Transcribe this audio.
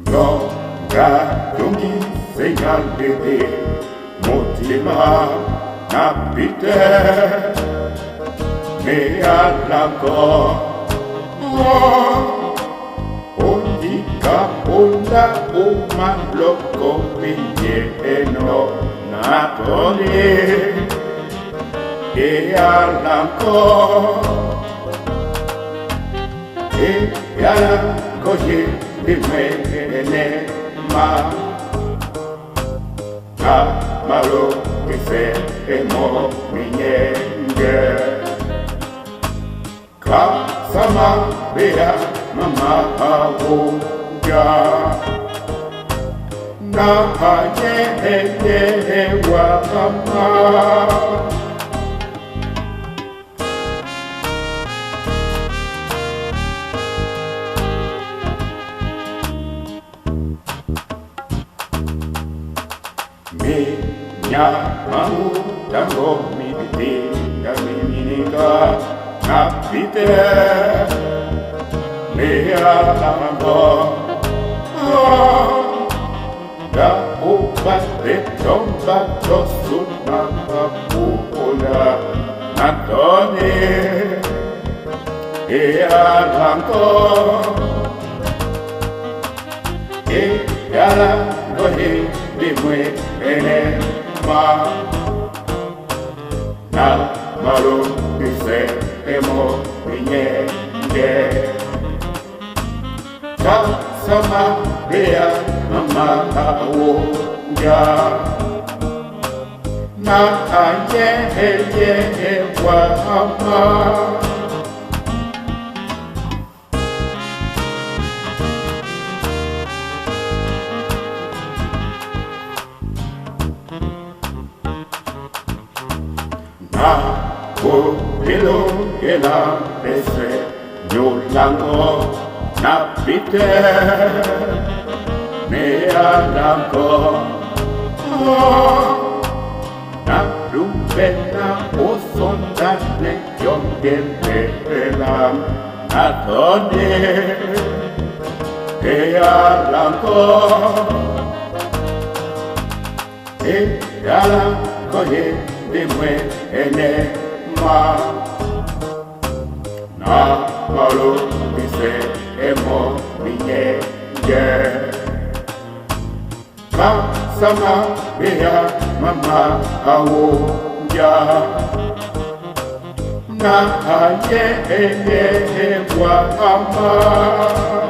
Mnoga drugih segnaliti motima napite ne jednako. Odika onda umalo kombinjeno na toni jednako. Jednako je dimene ma malo que se emo miñenge ka sama bea mama abuja na haye wa mama Minya mau tango miti kami minika napite mea tango da upas de tomba tosuna pula natone ea tango ea gohe dimwe enema na malo dise emo minyenge ka sama bea mama awoja na anye wa mama Pilo que la pese Yolando napite me alanco na rumbena o sondane yo que la atone me alanco alanco de muene ma na malo dice emo miñenge ka sama bea mama awoja na haye wa mama